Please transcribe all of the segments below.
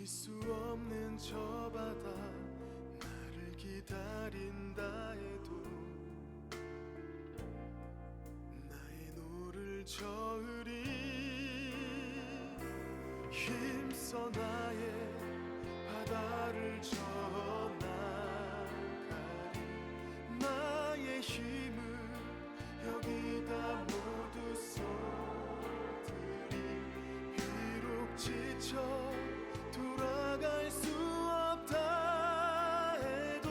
수 없는 저 바다 나를 기다린다 해도 나의 노를 저으리 힘써 나의 바다를 저어나가리 나의 힘을 여기다 모두 쏟으리 비록 지쳐 돌아갈 수 없다 해도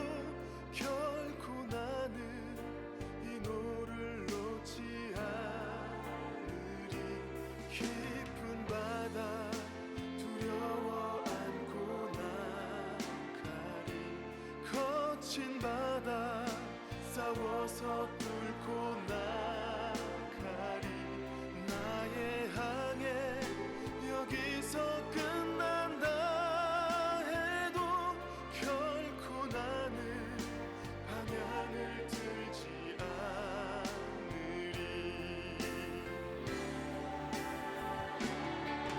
결코 나는 이 노를 놓지 않으리 깊은 바다 두려워 안고 나가리 거친 바다 싸워서 뚫고 나가리 나의 항해 여기서 끝난다 해도 결코 나는 방향을 틀지 않으리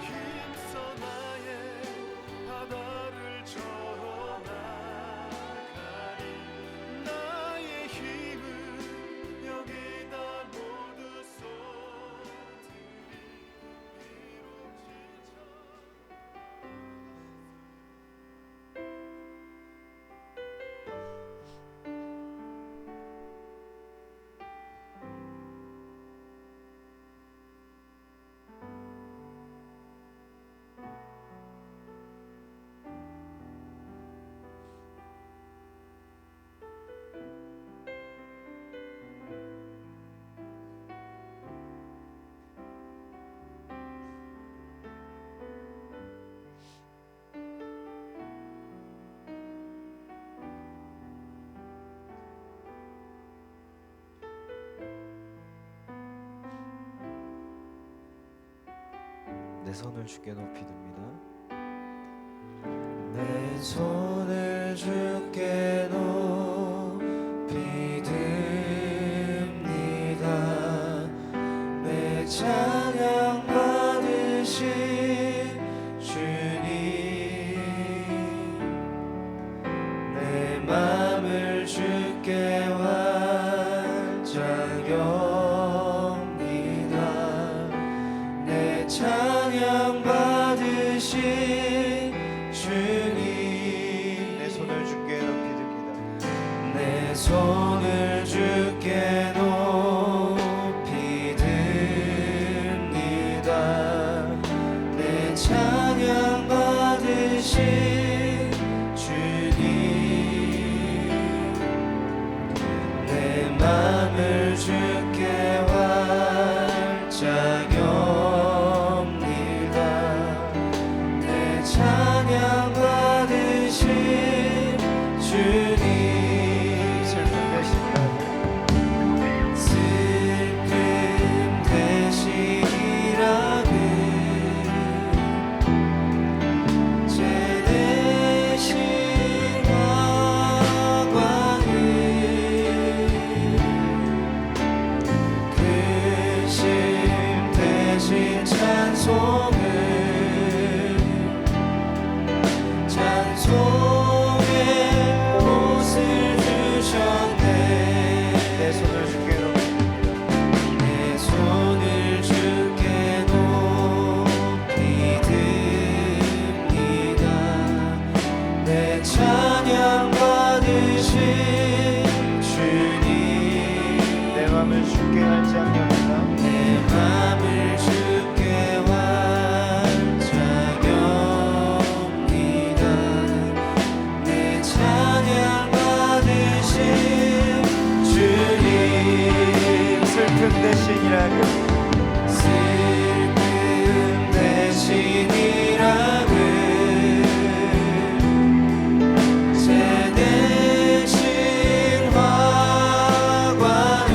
힘써 나의 바다를 저어나가리 나의 힘을 여기다 모두 쏟으리 비록 지쳐 내 손을 주께 높이 듭니다. 내 손을 주께 높이 듭니다. 내 찬양 받으신 주님 내 맘을 주께 활짝 엽니다. 내 찬양 받으신 주님 내 손을 주께 높이 듭니다. 내 손을 주께 높이 듭니다. 내 찬양 받으신 주님 내 맘을 주께 활짝 엽니다. 내 찬양 받으신 주님 슬픔 대신이라고 슬픔 대신이라는 제 대신 화관을 근심 대신 찬송을 찬송의 옷을 주셨네. 내 손을 주께 높이 내 손을 주께 높이 듭니다. 내 찬양 받으신 주님 내 맘을 주께 활짝 엽니다. 내 맘을 주께 활짝 엽니다. 내 찬양 받으신 주님 슬픔 대신이라고 슬픔 대신이라는 제 대신 화관을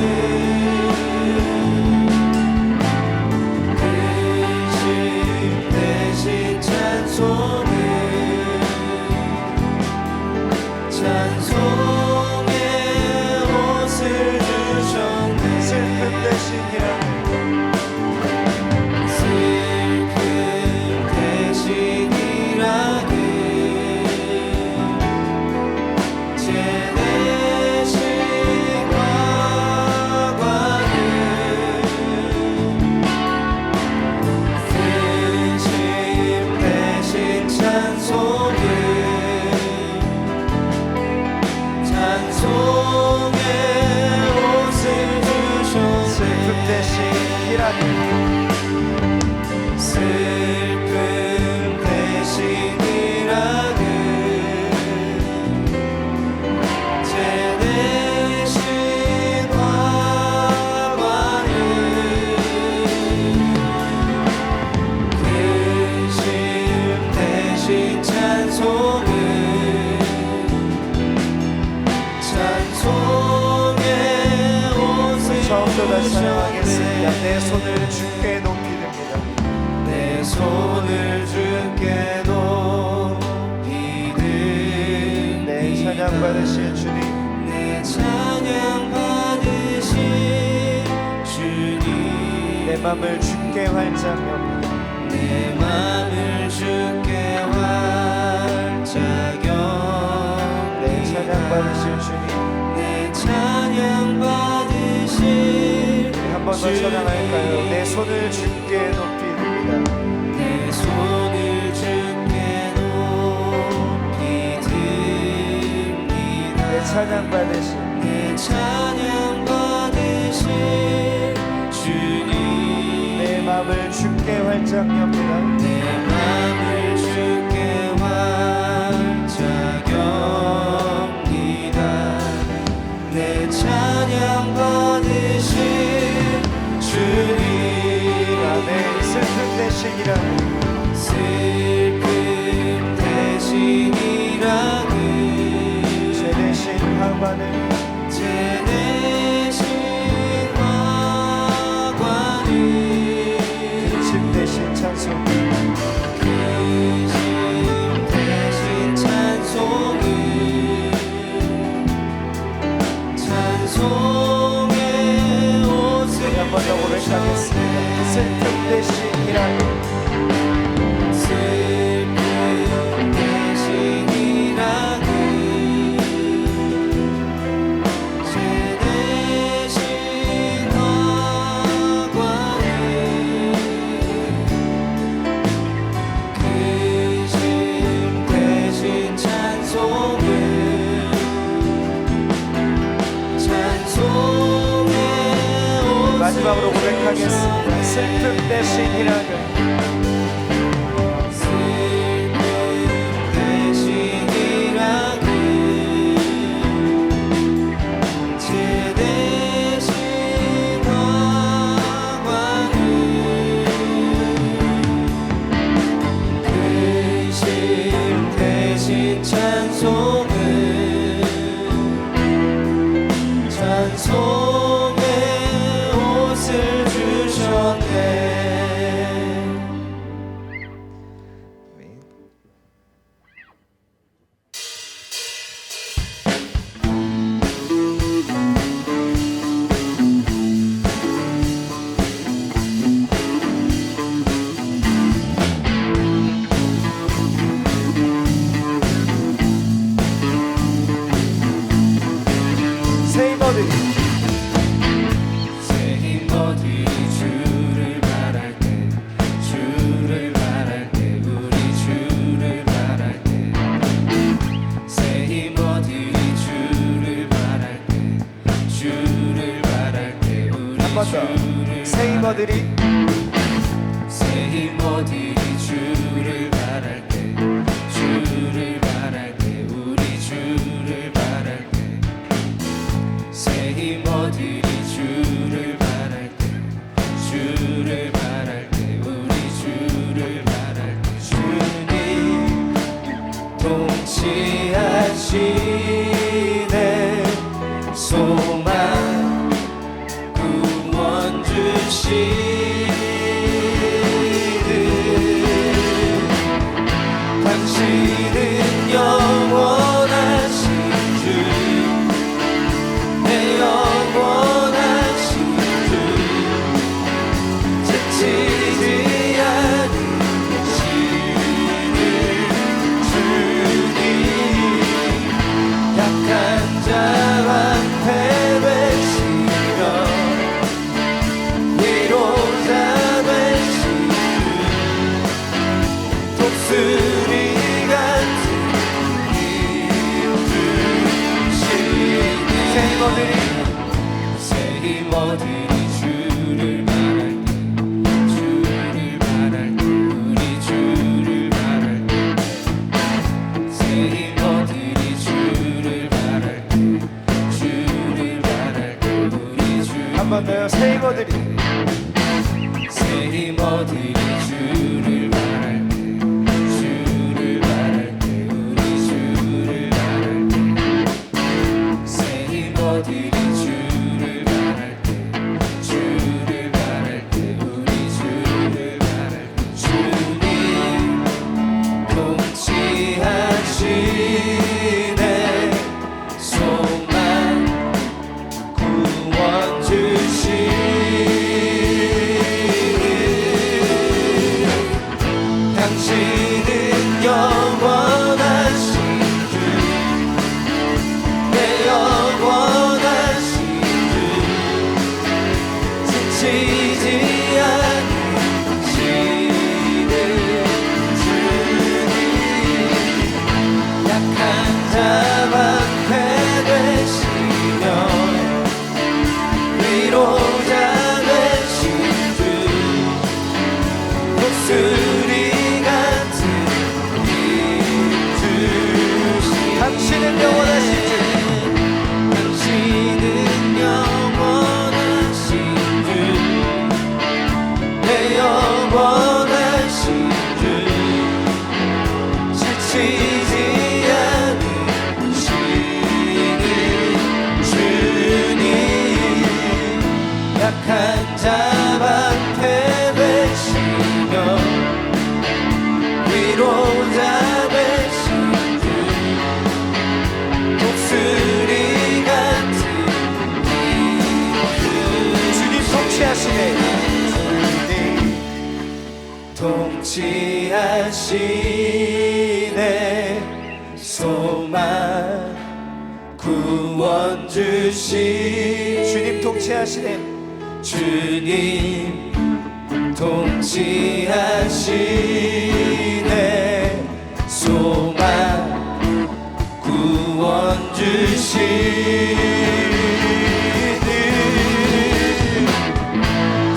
근심 대신 찬송을 찬송의 옷을 주셨네. 슬픔 대신이라고 대신이라니 슬픔 대신이라는 제 대신 화관을 근심 대신 찬송을 찬송의 옷을 처음부터 다시 찬양하겠습니다. 내 손을 주께 높이 듭니다. 내 손을 주께 높이 듭니다. 내 찬양 받으실 주님, 내 찬양 받으신 주님 내 맘을 주께 활짝 엽니다. 내 맘을 주께 활짝 내 찬양 받으실 주님, 내 찬양 받으신 한 번 더 찬양할까요? 내 손을 주께 높이 듭니다. 내 손을 주께 높이 듭니다. 내 찬양 받으실 내 찬양 받으신 주님 내 맘을 주께 활짝 엽니다. 내 맘을 주께 활짝 엽니다. 내 찬양 받으신 주님 내 슬픔 대신이라는 슬픔 대신이라는 제 대신 화관을 제 대신 화관을 집 대신 찬송 근심 대신 찬송을 찬송의 옷을 한 번 더 고백하겠습니다. 슬픔 대신이라는 슬픔 대신이라는 제 대신 화관을 근심 대신 찬송을 찬송의 마지막으로 고백하겠습니다. 슬픔 대신이라는 슬픔 대신이라는 제 대신 화관을 근심 대신 찬송을 찬송의 옷을 주셨네. 새 힘어들이 새 힘어들이 주를 바랄 때 주를 바랄 때 우리 주를 바랄 때 새 힘어들이 주를 바랄 때 주를 바랄 때 우리 한 번 더. 주를 새 힘어들이 새 힘어들이 주를 바랄 때 주를 바랄 때 우리 주를 바랄 때 새 힘어들이 주를 바랄 때 주를 바랄 때 우리 주를 바랄 때 주님 통치하시네 소망 구원 주시네 당신은 영원하신 주 내 영원하신 주 지치지 않으시는 주님 약한 자한테 되시며 위로 새 힘어들이 주를 바랄 때 주를 바랄 때 우리 주를 바랄 때새 힘어들이 주를 바랄 때 주를 바랄 때 우리 주를 바랄 때 주님 통치하시네 소망 구원 주시네 당신은 영원하신 주 내 영원하신 주 지치지 않으시는 주님 약한 자 방패 되시며 위로자 되신 주 목소리 같은 힘 주시 당신은 영원하신 주 당신은 영원하신 주내 영원하신 주 지치지 않으시는 주님 약한 자 방패 되시며 위로자 되신 주 목소리 같은 힘 주님 통치하시네. 통치하시네 소망 구원 주시 주님 통치하시네. 주님 통치하시네 소망 구원 주시네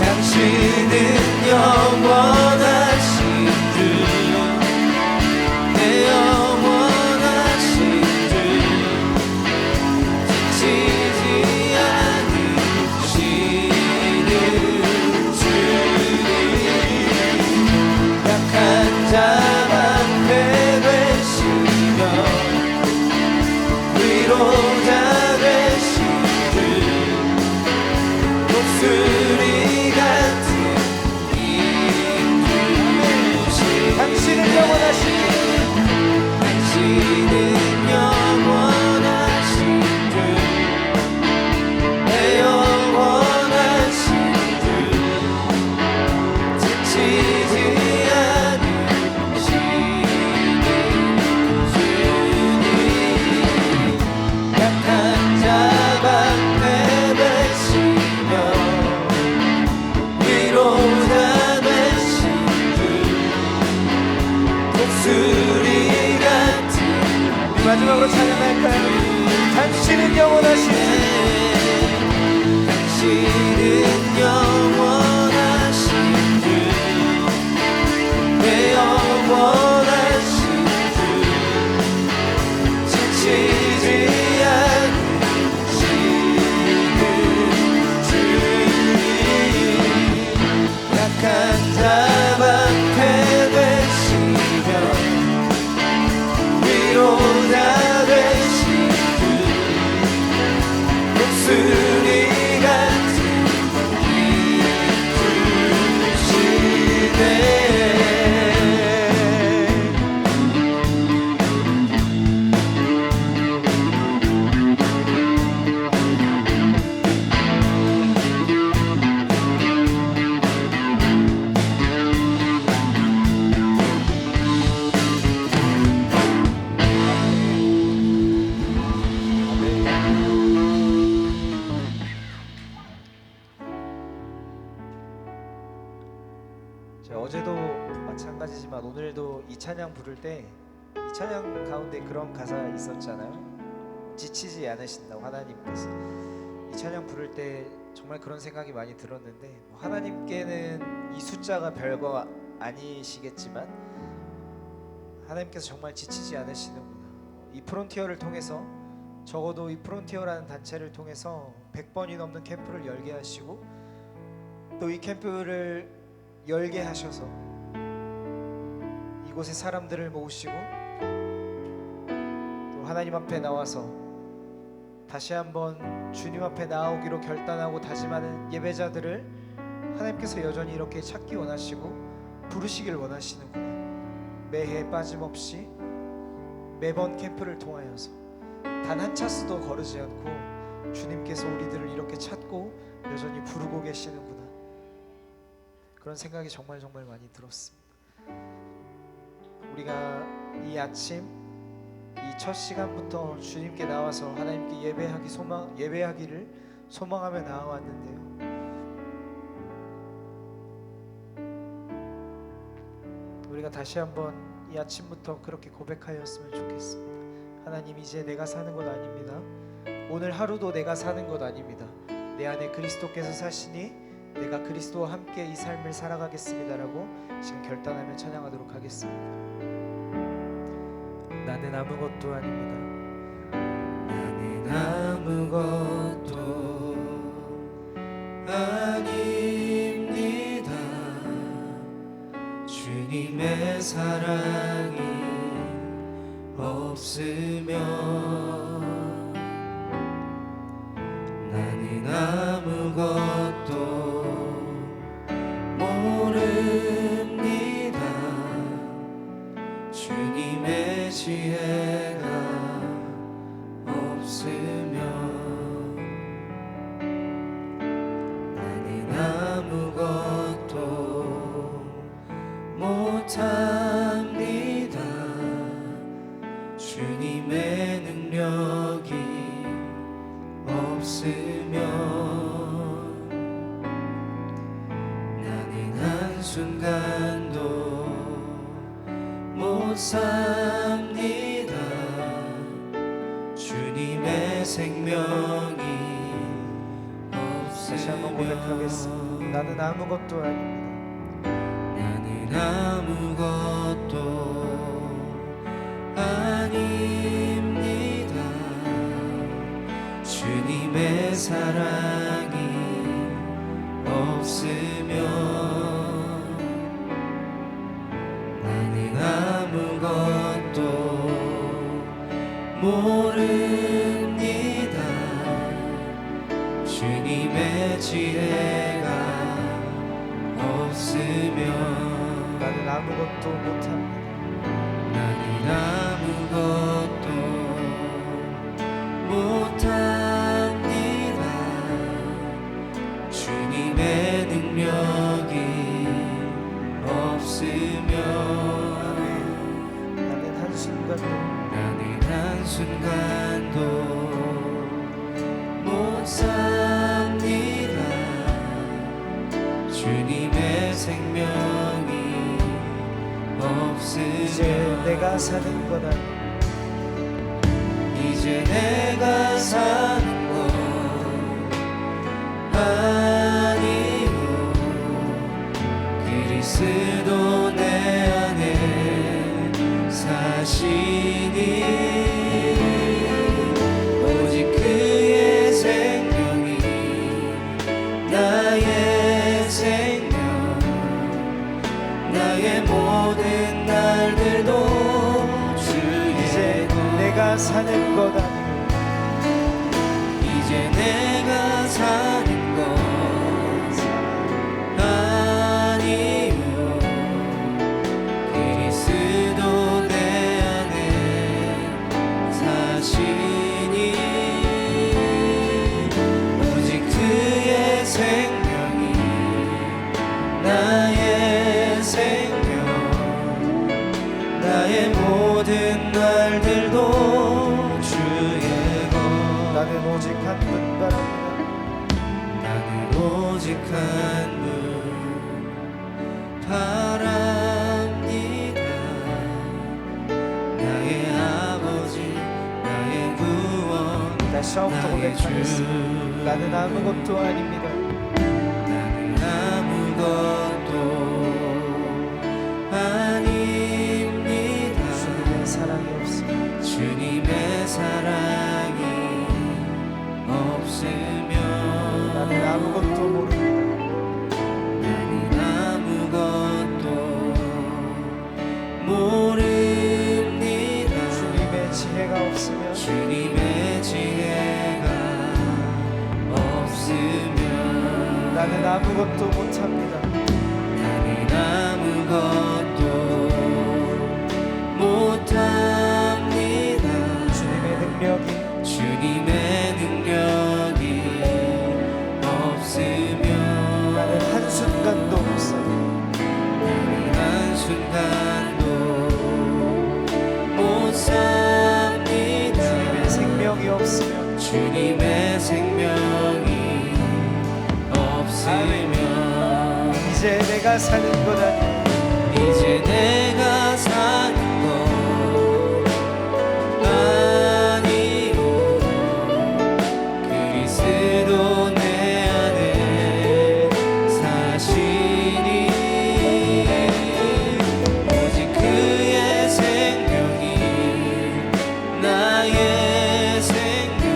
당신은 영원하신 주 내 영원하신 주 지치지 않으시는 주님 약한 자 방패 되시며 위로자 되신 주 목소리 같은 힘 주시 당신은 영원하신 주 당신은 영원하신 주내 영원하신 주 지치지 않으시는 주님 약한 자 방패 되시며 위로자 되신 주 목소리 같은 우리 마지막으로 찬양할까요? 당신은 영원하신 주 당신은 영원하신 주내 영원하신 주 지치지 않으시는 주님 약한 자 방패 되시며 위로자 되신 주 목소리 같은 힘 주시네 어제도 마찬가지지만 오늘도 이 찬양 부를 때 이 찬양 가운데 그런 가사 있었잖아요. 지치지 않으신다고 하나님께서. 이 찬양 부를 때 정말 그런 생각이 많이 들었는데 하나님께는 이 숫자가 별거 아니시겠지만 하나님께서 정말 지치지 않으시는구나. 이 프론티어를 통해서 적어도 이 프론티어라는 단체를 통해서 100번이 넘는 캠프를 열게 하시고 또 이 캠프를 열게 하셔서 이곳에 사람들을 모으시고 또 하나님 앞에 나와서 다시 한번 주님 앞에 나오기로 결단하고 다짐하는 예배자들을 하나님께서 여전히 이렇게 찾기 원하시고 부르시길 원하시는구나. 매해 빠짐없이 매번 캠프를 통하여서 단 한 차수도 거르지 않고 주님께서 우리들을 이렇게 찾고 여전히 부르고 계시는구나. 그런 생각이 정말 많이 들었습니다. 우리가 이 아침 이 첫 시간부터 주님께 나와서 하나님께 예배하기를 소망하며 나아왔는데요. 우리가 다시 한번 이 아침부터 그렇게 고백하였으면 좋겠습니다. 하나님, 이제 내가 사는 것 아닙니다. 오늘 하루도 내가 사는 것 아닙니다. 내 안에 그리스도께서 사시니 내가 그리스도와 함께 이 삶을 살아가겠습니다라고 지금 결단하며 찬양하도록 하겠습니다. 나는 아무것도 아닙니다. 나는 아무것도 아닙니다. 주님의 사랑이 없으면 나는 아무것도 모릅니다. 주님의 지혜가 없으면 나는 아무것도 못합니다. 주님의 능력이 없으면 나는 한순간도 못 삽니다. 주님의 생명이 다시 한번 고백하겠습니다. 없으면 나는 아무것도 아닙니다. 나는 아무것도 아닙니다. 주님의 사랑이 없으면 나는 아무것도 모릅니다. 주님의 지혜가 없으면 나는 아무것도 못합니다. 나는 아무것도 못합니다. 주님의 능력이 없으면 나는 한순간도 나는 한순간도 못 삽니다. 주님의 생명이 없으면 이제 내가 사는 것 아닙니다. 이제 내가 사는 것 아니요 그리스도 내 안에 사시니 오직 그의 생명이 나의 생명 나의 모든 날들도 이제 내가 사는 것 아닙니다. 이제 내가 사는 것 아니요 그리스도 내 안에 사시니 오직 그의 생명이 나의 생명 나의 모든 날들도 주의 것 나는 오직 한 분 바랍니다. 나는 오직 한 분 바랍니다. 나의 아버지 나의 구원 다시 처음부터 나의 고백하겠습니다. 주 나는 아무것도 아닙니다. 나는 아무것도 아닙니다. 주님의 사랑이 없으면 주님의 사랑이 없으면 나는 아무것도 모릅니다. 못합니다. 나는 아무것도 못합니다. 주님의 능력이 없으면 나는 한순간도 못 살아. 나는 한순간도 못 삽니다. 주님의 생명이 없으면 주님의 생명이 없으면 이제 내가 사는 것 아니야. 이제 내가 사는 것 아니요 그리스도 내 안에 사시니 오직 그의 생명이 나의 생명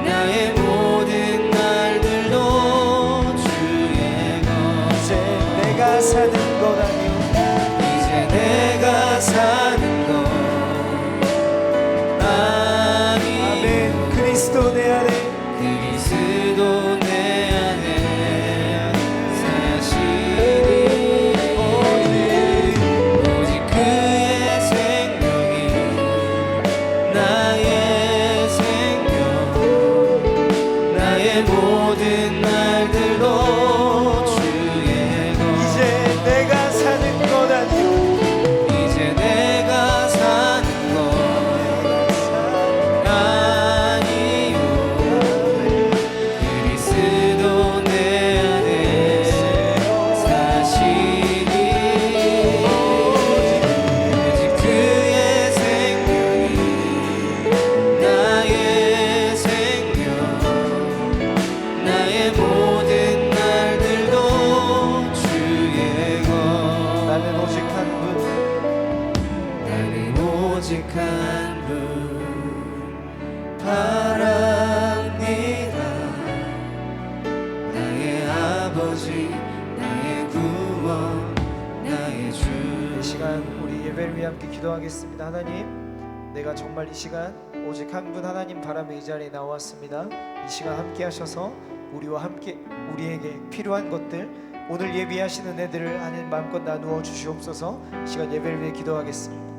나의 모든 날들도 주의 것 이제 내가 사는 것 아니오. 이제 내가 사는 것 아니 아멘. 그리스도 내 안에 그리스도 내 안에 사시니 오직 그의 생명이 나의 생명 나의 모든 날들도 주의 것 이제 내가 사는 것 아니오. 이제 내가 사는 것 아니요 그리스도 내 안에 사시니 오직 그의 생명이 나의 생명 나의 모든 날들도 주의 것 나는 오직 한 분. 나는 오직 한 분 바랍니다 나의 아버지 나의 구원 나의 이 주 시간 우리 예배를 위해 함께 기도하겠습니다. 하나님, 내가 정말 이 시간 오직 한 분 하나님 바람에 이 자리에 나왔습니다. 이 시간 함께 하셔서 우리와 함께 우리에게 필요한 것들 오늘 예비하시는 애들을 하나님 마음껏 나누어 주시옵소서. 이 시간 예배를 위해 기도하겠습니다.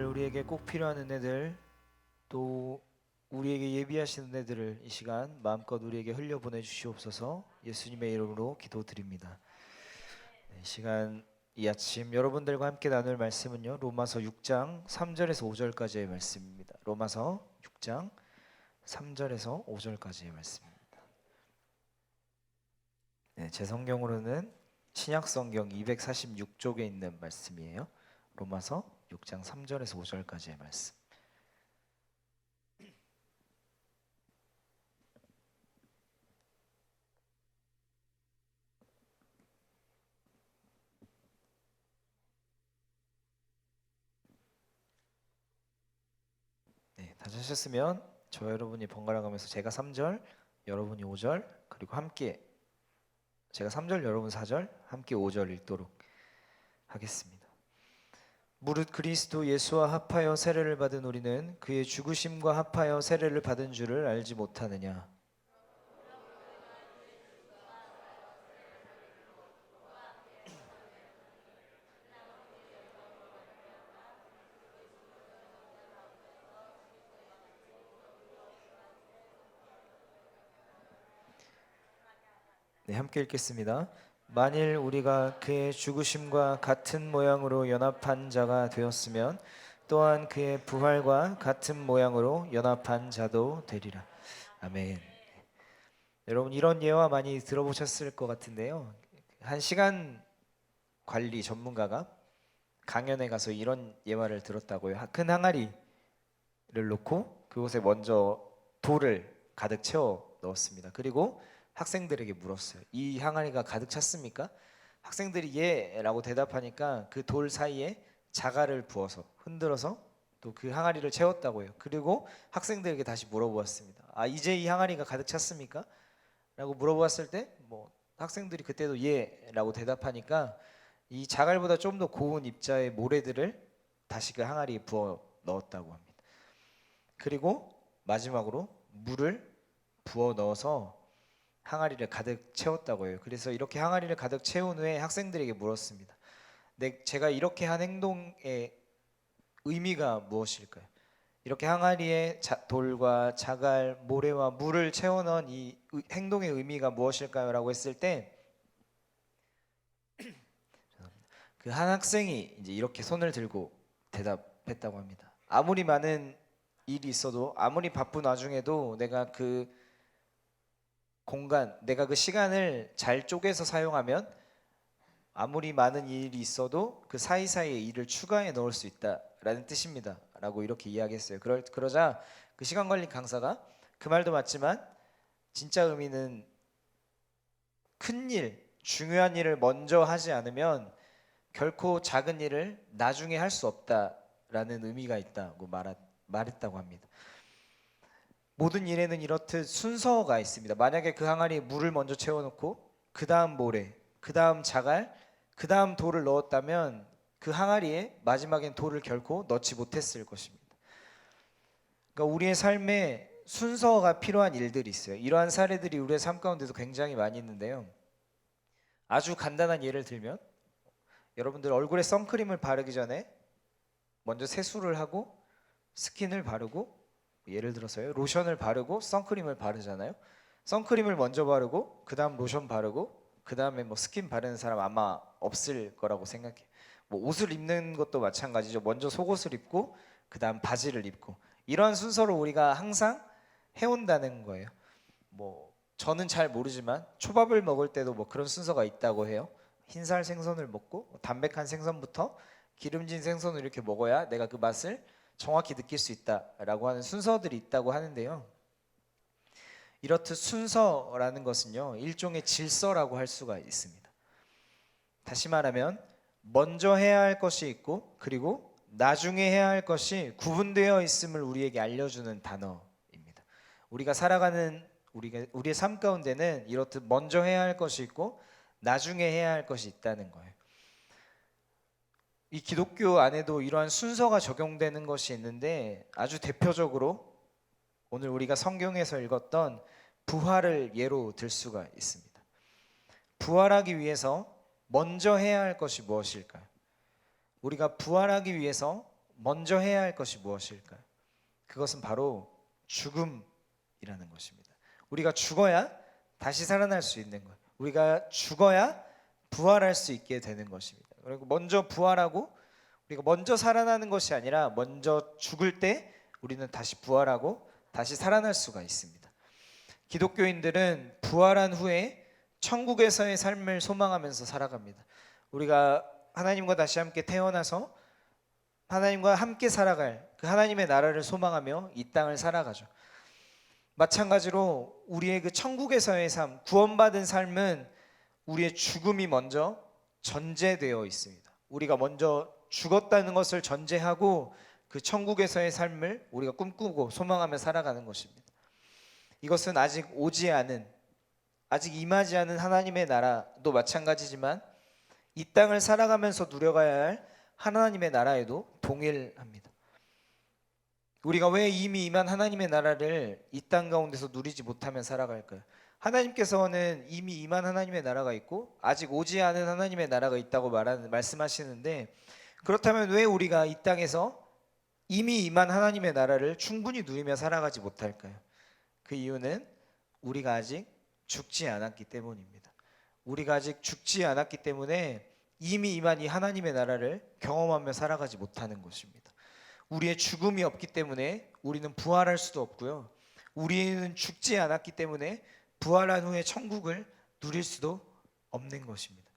우리에게 꼭 필요한 은혜들 또 우리에게 예비하신 은혜들을 이 시간 마음껏 우리에게 흘려 보내 주시옵소서. 예수님의 이름으로 기도드립니다. 이 시간 이 아침 여러분들과 함께 나눌 말씀은요, 로마서 6장 3절에서 5절까지의 말씀입니다. 로마서 6장 3절에서 5절까지의 말씀입니다. 네, 제 성경으로는 신약 성경 246쪽에 있는 말씀이에요. 로마서 6장 3절에서 5절까지의 말씀. 하셨으면 저 여러분이 번갈아 가면서 제가 3절, 여러분이 5절, 그리고 함께 제가 3절, 여러분 4절, 함께 5절 읽도록 하겠습니다. 무릇 그리스도 예수와 합하여 세례를 받은 우리는 그의 죽으심과 합하여 세례를 받은 줄을 알지 못하느냐. 네, 함께 읽겠습니다. 만일 우리가 그의 죽으심과 같은 모양으로 연합한 자가 되었으면 또한 그의 부활과 같은 모양으로 연합한 자도 되리라. 아멘. 여러분 이런 예화 많이 들어보셨을 것 같은데요. 한 시간 관리 전문가가 강연에 가서 이런 예화를 들었다고요. 큰 항아리를 놓고 그곳에 먼저 돌을 가득 채워 넣었습니다. 그리고 학생들에게 물었어요. 이 항아리가 가득 찼습니까? 학생들이 예라고 대답하니까 그 돌 사이에 자갈을 부어서 흔들어서 또 그 항아리를 채웠다고 해요. 그리고 학생들에게 다시 물어보았습니다. 아, 이제 이 항아리가 가득 찼습니까? 라고 물어보았을 때 뭐 학생들이 그때도 예라고 대답하니까 이 자갈보다 좀 더 고운 입자의 모래들을 다시 그 항아리에 부어 넣었다고 합니다. 그리고 마지막으로 물을 부어 넣어서 항아리를 가득 채웠다고 해요. 그래서 이렇게 항아리를 가득 채운 후에 학생들에게 물었습니다. 제가 이렇게 한 행동의 의미가 무엇일까요? 이렇게 항아리에 돌과 자갈, 모래와 물을 채워 넣은 이 행동의 의미가 무엇일까요? 라고 했을 때 그 한 학생이 이제 이렇게 손을 들고 대답했다고 합니다. 아무리 많은 일이 있어도 아무리 바쁜 와중에도 내가 그 시간을 잘 쪼개서 사용하면 아무리 많은 일이 있어도 그 사이사이에 일을 추가해 넣을 수 있다라는 뜻입니다 라고 이렇게 이야기했어요. 그러자 그 시간관리 강사가 그 말도 맞지만 진짜 의미는 큰 일, 중요한 일을 먼저 하지 않으면 결코 작은 일을 나중에 할 수 없다라는 의미가 있다고 말했다고 합니다. 모든 일에는 이렇듯 순서가 있습니다. 만약에 그 항아리에 물을 먼저 채워놓고 그 다음 모래, 그 다음 자갈, 그 다음 돌을 넣었다면 그 항아리에 마지막엔 돌을 결코 넣지 못했을 것입니다. 그러니까 우리의 삶에 순서가 필요한 일들이 있어요. 이러한 사례들이 우리의 삶 가운데도 굉장히 많이 있는데요. 아주 간단한 예를 들면 여러분들 얼굴에 선크림을 바르기 전에 먼저 세수를 하고 스킨을 바르고 예를 들어서요 로션을 바르고 선크림을 바르잖아요. 선크림을 먼저 바르고 그 다음 로션 바르고 그 다음에 뭐 스킨 바르는 사람 아마 없을 거라고 생각해요. 뭐 옷을 입는 것도 마찬가지죠. 먼저 속옷을 입고 그 다음 바지를 입고 이러한 순서로 우리가 항상 해온다는 거예요. 뭐 저는 잘 모르지만 초밥을 먹을 때도 뭐 그런 순서가 있다고 해요. 흰살 생선을 먹고 담백한 생선부터 기름진 생선을 이렇게 먹어야 내가 그 맛을 정확히 느낄 수 있다라고 하는 순서들이 있다고 하는데요. 이렇듯 순서라는 것은요 일종의 질서라고 할 수가 있습니다. 다시 말하면 먼저 해야 할 것이 있고 그리고 나중에 해야 할 것이 구분되어 있음을 우리에게 알려주는 단어입니다. 우리가 살아가는 우리의 삶 가운데는 이렇듯 먼저 해야 할 것이 있고 나중에 해야 할 것이 있다는 거예요. 이 기독교 안에도 이러한 순서가 적용되는 것이 있는데 아주 대표적으로 오늘 우리가 성경에서 읽었던 부활을 예로 들 수가 있습니다. 부활하기 위해서 먼저 해야 할 것이 무엇일까요? 우리가 부활하기 위해서 먼저 해야 할 것이 무엇일까요? 그것은 바로 죽음이라는 것입니다. 우리가 죽어야 다시 살아날 수 있는 거예요. 우리가 죽어야 부활할 수 있게 되는 것입니다. 그리고 먼저 부활하고 우리가 먼저 살아나는 것이 아니라 먼저 죽을 때 우리는 다시 부활하고 다시 살아날 수가 있습니다. 기독교인들은 부활한 후에 천국에서의 삶을 소망하면서 살아갑니다. 우리가 하나님과 다시 함께 태어나서 하나님과 함께 살아갈 그 하나님의 나라를 소망하며 이 땅을 살아가죠. 마찬가지로 우리의 그 천국에서의 삶, 구원받은 삶은 우리의 죽음이 먼저 전제되어 있습니다. 우리가 먼저 죽었다는 것을 전제하고 그 천국에서의 삶을 우리가 꿈꾸고 소망하며 살아가는 것입니다. 이것은 아직 오지 않은, 아직 임하지 않은 하나님의 나라도 마찬가지지만 이 땅을 살아가면서 누려가야 할 하나님의 나라에도 동일합니다. 우리가 왜 이미 임한 하나님의 나라를 이 땅 가운데서 누리지 못하며 살아갈까요? 하나님께서는 이미 임한 하나님의 나라가 있고 아직 오지 않은 하나님의 나라가 있다고 말씀하시는데, 그렇다면 왜 우리가 이 땅에서 이미 임한 하나님의 나라를 충분히 누리며 살아가지 못할까요? 그 이유는 우리가 아직 죽지 않았기 때문입니다. 우리가 아직 죽지 않았기 때문에 이미 임한 이 하나님의 나라를 경험하며 살아가지 못하는 것입니다. 우리의 죽음이 없기 때문에 우리는 부활할 수도 없고요. 우리는 죽지 않았기 때문에 부활한 후에 천국을 누릴 수도 없는 것입니다.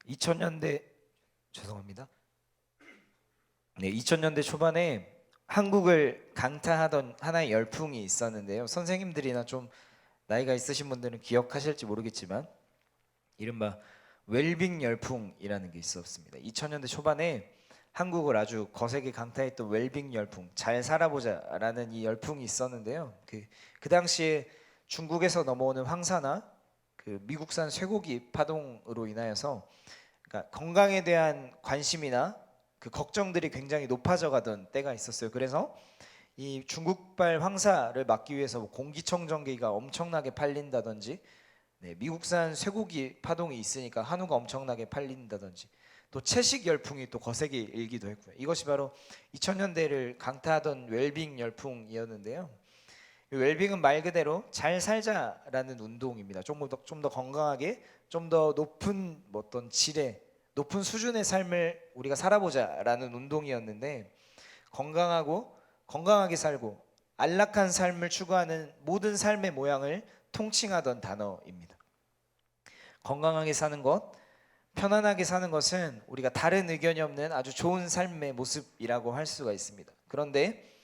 2000년대 죄송합니다. 2000년대 초반에 한국을 강타하던 하나의 열풍이 있었는데요. 선생님들이나 좀 나이가 있으신 분들은 기억하실지 모르겠지만 이른바 웰빙 열풍이라는 게 있었습니다. 2000년대 초반에 한국을 아주 거세게 강타했던 웰빙 열풍, 잘 살아보자라는 이 열풍이 있었는데요. 그 당시에 중국에서 넘어오는 황사나 그 미국산 쇠고기 파동으로 인하여서 그러니까 건강에 대한 관심이나 그 걱정들이 굉장히 높아져 가던 때가 있었어요. 그래서 이 중국발 황사를 막기 위해서 공기청정기가 엄청나게 팔린다든지, 미국산 쇠고기 파동이 있으니까 한우가 엄청나게 팔린다든지, 또 채식 열풍이 또 거세게 일기도 했고요. 이것이 바로 2000년대를 강타하던 웰빙 열풍이었는데요. 이 웰빙은 말 그대로 잘 살자라는 운동입니다. 좀 더 건강하게, 좀 더 높은 어떤 질의, 높은 수준의 삶을 우리가 살아보자라는 운동이었는데, 건강하게 살고 안락한 삶을 추구하는 모든 삶의 모양을 통칭하던 단어입니다. 건강하게 사는 것, 편안하게 사는 것은 우리가 다른 의견이 없는 아주 좋은 삶의 모습이라고 할 수가 있습니다. 그런데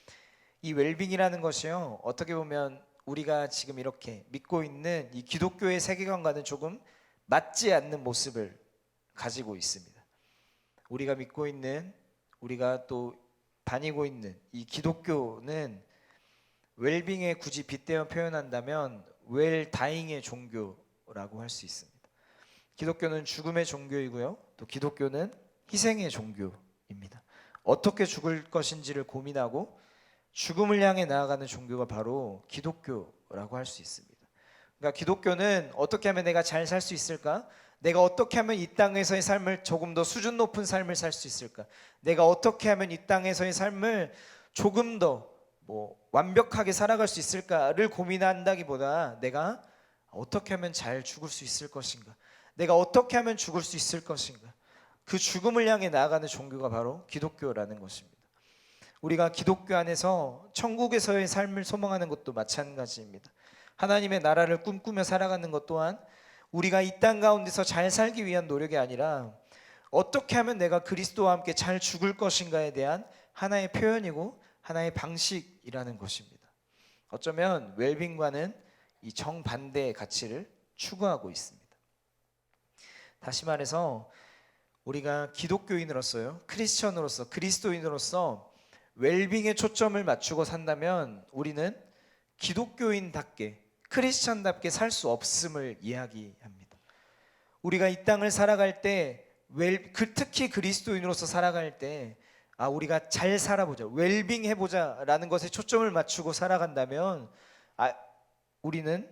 이 웰빙이라는 것이요, 어떻게 보면 우리가 지금 이렇게 믿고 있는 이 기독교의 세계관과는 조금 맞지 않는 모습을 가지고 있습니다. 우리가 믿고 있는, 우리가 또 다니고 있는 이 기독교는 웰빙에 굳이 빗대어 표현한다면 웰다잉의 종교라고 할 수 있습니다. 기독교는 죽음의 종교이고요, 또 기독교는 희생의 종교입니다. 어떻게 죽을 것인지를 고민하고 죽음을 향해 나아가는 종교가 바로 기독교라고 할 수 있습니다. 그러니까 기독교는 어떻게 하면 내가 잘 살 수 있을까? 내가 어떻게 하면 이 땅에서의 삶을 조금 더 수준 높은 삶을 살 수 있을까? 내가 어떻게 하면 이 땅에서의 삶을 조금 더 완벽하게 살아갈 수 있을까를 고민한다기보다 내가 어떻게 하면 잘 죽을 수 있을 것인가? 내가 어떻게 하면 죽을 수 있을 것인가? 그 죽음을 향해 나아가는 종교가 바로 기독교라는 것입니다. 우리가 기독교 안에서 천국에서의 삶을 소망하는 것도 마찬가지입니다. 하나님의 나라를 꿈꾸며 살아가는 것 또한 우리가 이 땅 가운데서 잘 살기 위한 노력이 아니라 어떻게 하면 내가 그리스도와 함께 잘 죽을 것인가에 대한 하나의 표현이고 하나의 방식이라는 것입니다. 어쩌면 웰빙과는 이 정반대의 가치를 추구하고 있습니다. 다시 말해서 우리가 기독교인으로서요, 크리스천으로서, 그리스도인으로서 웰빙에 초점을 맞추고 산다면 우리는 기독교인답게, 크리스천답게 살 수 없음을 이야기합니다. 우리가 이 땅을 살아갈 때, 특히 그리스도인으로서 살아갈 때, 우리가 잘 살아보자, 웰빙 해보자라는 것에 초점을 맞추고 살아간다면 우리는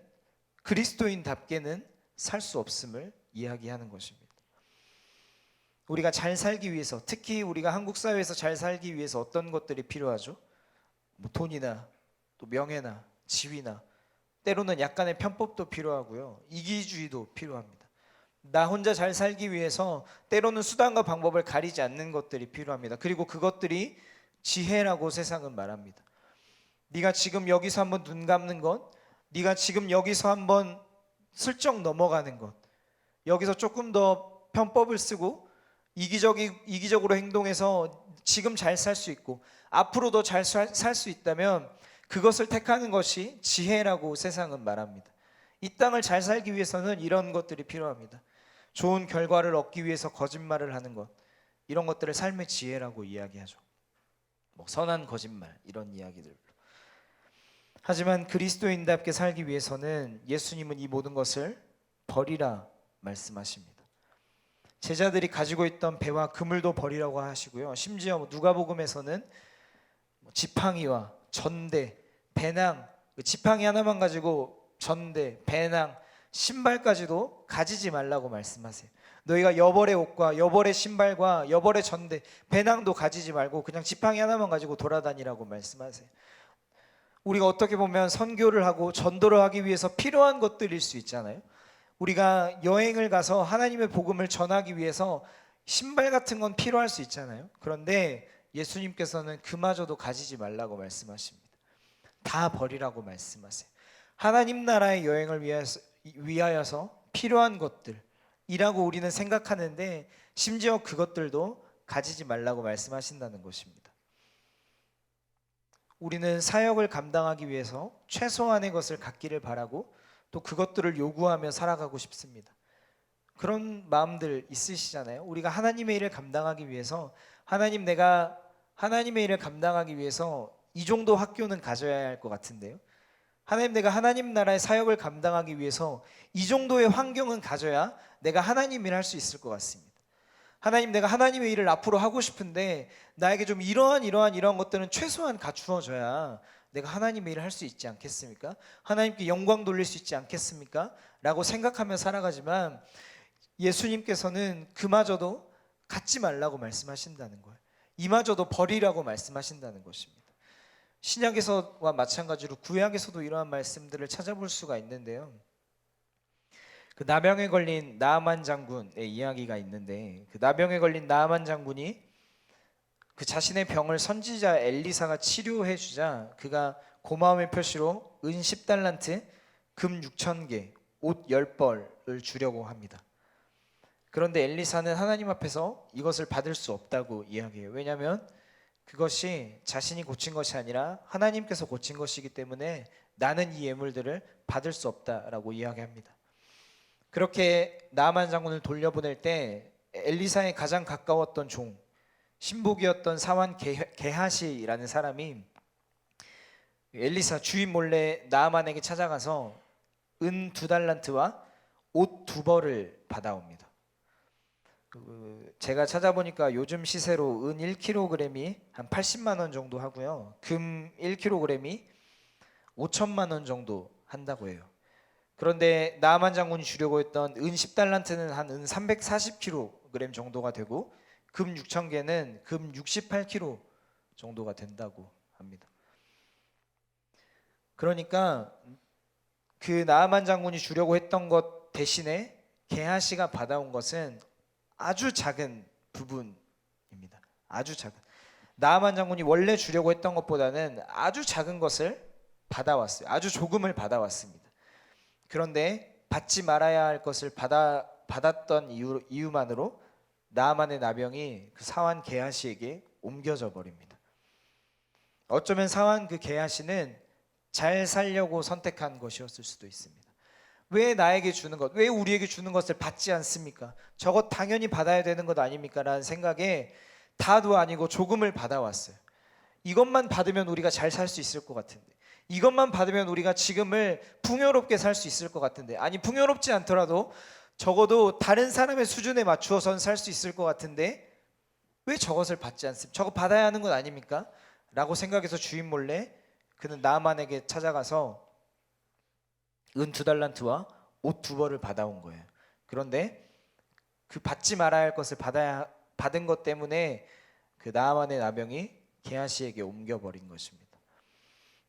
그리스도인답게는 살 수 없음을 이야기하는 것입니다. 우리가 잘 살기 위해서, 특히 우리가 한국 사회에서 잘 살기 위해서 어떤 것들이 필요하죠? 돈이나 또 명예나 지위나 때로는 약간의 편법도 필요하고요, 이기주의도 필요합니다. 나 혼자 잘 살기 위해서 때로는 수단과 방법을 가리지 않는 것들이 필요합니다. 그리고 그것들이 지혜라고 세상은 말합니다. 네가 지금 여기서 한번 눈 감는 것, 네가 지금 여기서 한번 슬쩍 넘어가는 것, 여기서 조금 더 편법을 쓰고 이기적으로 행동해서 지금 잘 살 수 있고 앞으로도 잘 살 수 있다면 그것을 택하는 것이 지혜라고 세상은 말합니다. 이 땅을 잘 살기 위해서는 이런 것들이 필요합니다. 좋은 결과를 얻기 위해서 거짓말을 하는 것, 이런 것들을 삶의 지혜라고 이야기하죠. 뭐 선한 거짓말 이런 이야기들. 하지만 그리스도인답게 살기 위해서는 예수님은 이 모든 것을 버리라 말씀하십니다. 제자들이 가지고 있던 배와 그물도 버리라고 하시고요. 심지어 누가복음에서는 지팡이와 전대, 배낭, 지팡이 하나만 가지고 전대, 배낭, 신발까지도 가지지 말라고 말씀하세요. 너희가 여벌의 옷과 여벌의 신발과 여벌의 전대, 배낭도 가지지 말고 그냥 지팡이 하나만 가지고 돌아다니라고 말씀하세요. 우리가 어떻게 보면 선교를 하고 전도를 하기 위해서 필요한 것들일 수 있잖아요. 우리가 여행을 가서 하나님의 복음을 전하기 위해서 신발 같은 건 필요할 수 있잖아요. 그런데 예수님께서는 그마저도 가지지 말라고 말씀하십니다. 다 버리라고 말씀하세요. 하나님 나라의 여행을 위하여서 필요한 것들이라고 우리는 생각하는데 심지어 그것들도 가지지 말라고 말씀하신다는 것입니다. 우리는 사역을 감당하기 위해서 최소한의 것을 갖기를 바라고 또 그것들을 요구하며 살아가고 싶습니다. 그런 마음들 있으시잖아요. 우리가 하나님의 일을 감당하기 위해서 내가 하나님의 일을 감당하기 위해서 이 정도 학교는 가져야 할 것 같은데요. 내가 하나님 나라의 사역을 감당하기 위해서 이 정도의 환경은 가져야 내가 하나님 일을 할 수 있을 것 같습니다. 내가 하나님의 일을 앞으로 하고 싶은데 나에게 좀 이러한 것들은 최소한 갖추어져야 내가 하나님의 일을 할 수 있지 않겠습니까? 하나님께 영광 돌릴 수 있지 않겠습니까? 라고 생각하며 살아가지만 예수님께서는 그마저도 갖지 말라고 말씀하신다는 거예요. 이마저도 버리라고 말씀하신다는 것입니다. 신약에서와 마찬가지로 구약에서도 이러한 말씀들을 찾아볼 수가 있는데요. 그 나병에 걸린 나아만 장군의 이야기가 있는데 그 나병에 걸린 나아만 장군이 그 자신의 병을 선지자 엘리사가 치료해 주자 그가 고마움의 표시로 은 10달란트, 금 6,000개, 옷 10벌을 주려고 합니다. 그런데 엘리사는 하나님 앞에서 이것을 받을 수 없다고 이야기해요. 왜냐하면 그것이 자신이 고친 것이 아니라 하나님께서 고친 것이기 때문에 나는 이 예물들을 받을 수 없다라고 이야기합니다. 그렇게 나아만 장군을 돌려보낼 때 엘리사의 가장 가까웠던 종, 신복이었던 사환 게하시라는 사람이 엘리사 주인 몰래 나아만에게 찾아가서 은 2달란트와 옷 2벌을 받아옵니다. 제가 찾아보니까 요즘 시세로 은 1kg이 한 80만 원 정도 하고요. 금 1kg이 5천만 원 정도 한다고 해요. 그런데 나아만 장군이 주려고 했던 은 10달란트는 한 은 340kg 정도가 되고 금 6,000개는 금 68kg 정도가 된다고 합니다. 그러니까 그 나아만 장군이 주려고 했던 것 대신에 게하시가 받아온 것은 아주 작은 부분입니다. 아주 작은. 나아만 장군이 원래 주려고 했던 것보다는 아주 작은 것을 받아왔어요. 아주 조금을 받아왔습니다. 그런데 받지 말아야 할 것을 받았던 이유만으로 나아만의 나병이 그 사환 게하시에게 옮겨져 버립니다. 어쩌면 사환 그 게하시는 잘 살려고 선택한 것이었을 수도 있습니다. 왜 나에게 주는 것, 왜 우리에게 주는 것을 받지 않습니까? 저것 당연히 받아야 되는 것 아닙니까? 라는 생각에 다도 아니고 조금을 받아왔어요. 이것만 받으면 우리가 잘 살 수 있을 것 같은데, 이것만 받으면 우리가 지금을 풍요롭게 살 수 있을 것 같은데, 아니 풍요롭지 않더라도 적어도 다른 사람의 수준에 맞추어서는 살 수 있을 것 같은데 왜 저것을 받지 않습니까? 저거 받아야 하는 것 아닙니까? 라고 생각해서 주인 몰래 그는 나아만에게 찾아가서 은 2달란트와 옷 2벌을 받아온 거예요. 그런데 그 받지 말아야 할 것을 받은 것 때문에 그 나아만의 나병이 게하시에게 옮겨버린 것입니다.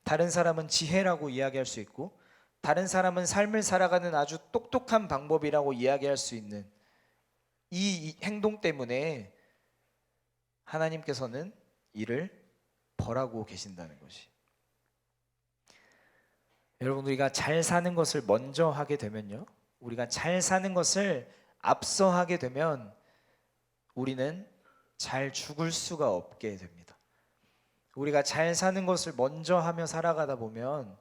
다른 사람은 지혜라고 이야기할 수 있고 다른 사람은 삶을 살아가는 아주 똑똑한 방법이라고 이야기할 수 있는 이 행동 때문에 하나님께서는 이를 벌하고 계신다는 것이. 여러분, 우리가 잘 사는 것을 먼저 하게 되면요, 우리가 잘 사는 것을 앞서 하게 되면 우리는 잘 죽을 수가 없게 됩니다. 우리가 잘 사는 것을 먼저 하며 살아가다 보면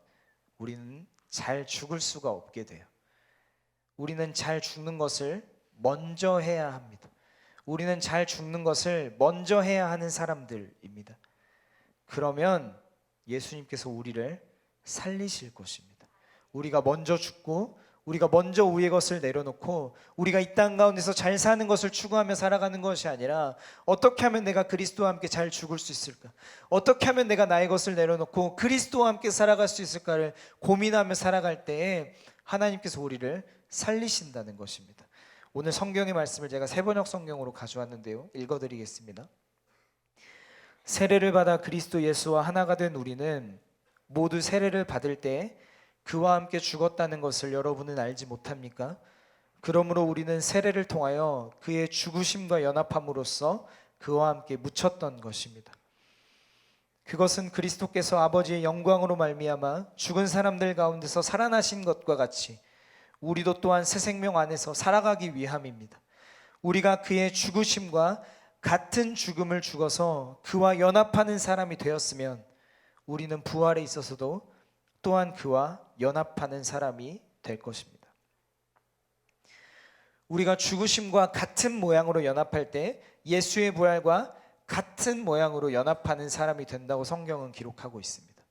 우리는 잘 죽을 수가 없게 돼요. 우리는 잘 죽는 것을 먼저 해야 합니다. 우리는 잘 죽는 것을 먼저 해야 하는 사람들입니다. 그러면 예수님께서 우리를 살리실 것입니다. 우리가 먼저 죽고 우리가 먼저 우리의 것을 내려놓고 우리가 이 땅 가운데서 잘 사는 것을 추구하며 살아가는 것이 아니라 어떻게 하면 내가 그리스도와 함께 잘 죽을 수 있을까? 어떻게 하면 내가 나의 것을 내려놓고 그리스도와 함께 살아갈 수 있을까를 고민하며 살아갈 때에 하나님께서 우리를 살리신다는 것입니다. 오늘 성경의 말씀을 제가 세번역 성경으로 가져왔는데요. 읽어드리겠습니다. 세례를 받아 그리스도 예수와 하나가 된 우리는 모두 세례를 받을 때 그와 함께 죽었다는 것을 여러분은 알지 못합니까? 그러므로 우리는 세례를 통하여 그의 죽으심과 연합함으로써 그와 함께 묻혔던 것입니다. 그것은 그리스도께서 아버지의 영광으로 말미암아 죽은 사람들 가운데서 살아나신 것과 같이 우리도 또한 새 생명 안에서 살아가기 위함입니다. 우리가 그의 죽으심과 같은 죽음을 죽어서 그와 연합하는 사람이 되었으면 우리는 부활에 있어서도 또한 그와 연합하는 사람이 될 것입니다. 우리가 죽으심과 같은 모양으로 연합할 때 예수의 부활과 같은 모양으로 연합하는 사람이 된다고 성경은 기록하고 있습니다.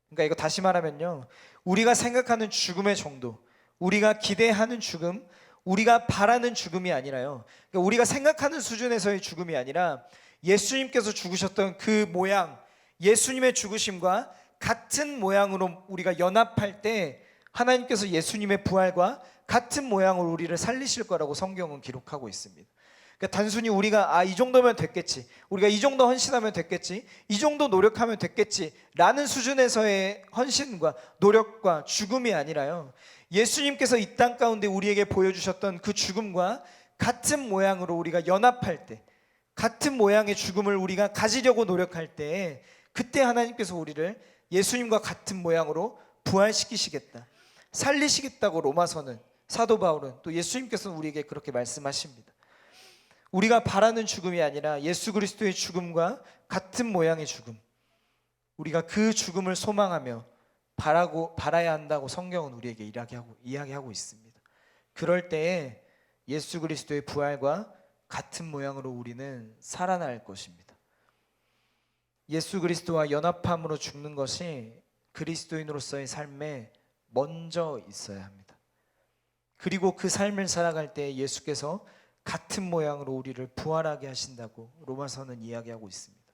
그러니까 이거 다시 말하면요, 우리가 생각하는 죽음의 정도, 우리가 기대하는 죽음, 우리가 바라는 죽음이 아니라요, 그러니까 우리가 생각하는 수준에서의 죽음이 아니라 예수님께서 죽으셨던 그 모양, 예수님의 죽으심과 같은 모양으로 우리가 연합할 때 하나님께서 예수님의 부활과 같은 모양으로 우리를 살리실 거라고 성경은 기록하고 있습니다. 그러니까 단순히 우리가 이 정도면 됐겠지, 우리가 이 정도 헌신하면 됐겠지, 이 정도 노력하면 됐겠지 라는 수준에서의 헌신과 노력과 죽음이 아니라요, 예수님께서 이 땅 가운데 우리에게 보여주셨던 그 죽음과 같은 모양으로 우리가 연합할 때, 같은 모양의 죽음을 우리가 가지려고 노력할 때, 그때 하나님께서 우리를 예수님과 같은 모양으로 부활시키시겠다, 살리시겠다고 로마서는, 사도 바울은, 또 예수님께서 우리에게 그렇게 말씀하십니다. 우리가 바라는 죽음이 아니라 예수 그리스도의 죽음과 같은 모양의 죽음, 우리가 그 죽음을 소망하며 바라야 한다고 성경은 우리에게 이야기하고 있습니다. 그럴 때에 예수 그리스도의 부활과 같은 모양으로 우리는 살아날 것입니다. 예수 그리스도와 연합함으로 죽는 것이 그리스도인으로서의 삶에 먼저 있어야 합니다. 그리고 그 삶을 살아갈 때 예수께서 같은 모양으로 우리를 부활하게 하신다고 로마서는 이야기하고 있습니다.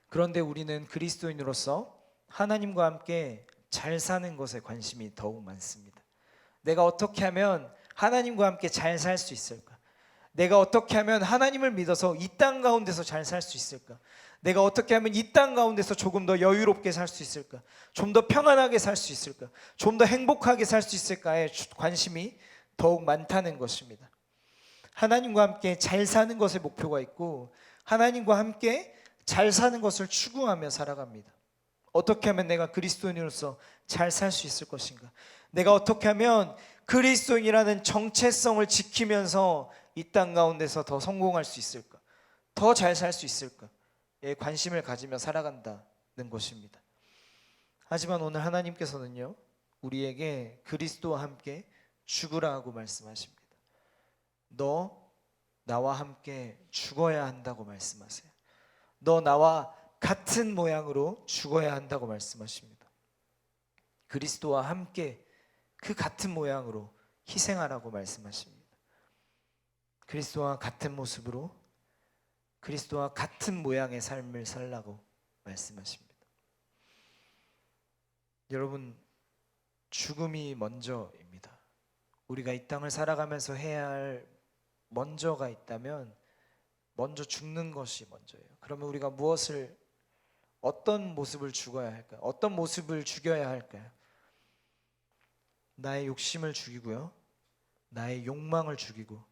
그런데 우리는 그리스도인으로서 하나님과 함께 잘 사는 것에 관심이 더욱 많습니다. 내가 어떻게 하면 하나님과 함께 잘 살 수 있을까? 내가 어떻게 하면 하나님을 믿어서 이 땅 가운데서 잘 살 수 있을까? 내가 어떻게 하면 이 땅 가운데서 조금 더 여유롭게 살 수 있을까? 좀 더 평안하게 살 수 있을까? 좀 더 행복하게 살 수 있을까에 관심이 더욱 많다는 것입니다. 하나님과 함께 잘 사는 것에 목표가 있고 하나님과 함께 잘 사는 것을 추구하며 살아갑니다. 어떻게 하면 내가 그리스도인으로서 잘 살 수 있을 것인가? 내가 어떻게 하면 그리스도인이라는 정체성을 지키면서 이 땅 가운데서 더 성공할 수 있을까? 더 잘 살 수 있을까?에 관심을 가지며 살아간다는 것입니다. 하지만 오늘 하나님께서는요, 우리에게 그리스도와 함께 죽으라고 말씀하십니다. 너 나와 함께 죽어야 한다고 말씀하세요. 너 나와 같은 모양으로 죽어야 한다고 말씀하십니다. 그리스도와 함께 그 같은 모양으로 희생하라고 말씀하십니다. 그리스도와 같은 모습으로, 그리스도와 같은 모양의 삶을 살라고 말씀하십니다. 여러분, 죽음이 먼저입니다. 우리가 이 땅을 살아가면서 해야 할 먼저가 있다면 먼저 죽는 것이 먼저예요. 그러면 우리가 어떤 모습을 죽어야 할까요? 어떤 모습을 죽여야 할까요? 나의 욕심을 죽이고요, 나의 욕망을 죽이고,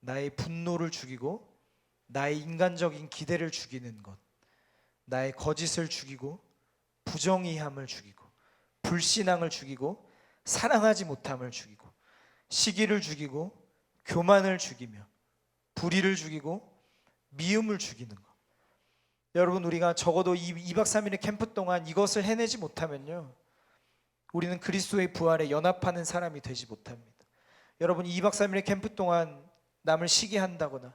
나의 분노를 죽이고, 나의 인간적인 기대를 죽이는 것, 나의 거짓을 죽이고, 부정의함을 죽이고, 불신앙을 죽이고, 사랑하지 못함을 죽이고, 시기를 죽이고, 교만을 죽이며, 불의를 죽이고, 미움을 죽이는 것. 여러분, 우리가 적어도 2박 3일의 캠프 동안 이것을 해내지 못하면요, 우리는 그리스도의 부활에 연합하는 사람이 되지 못합니다. 여러분, 2박 3일의 캠프 동안 남을 시기한다거나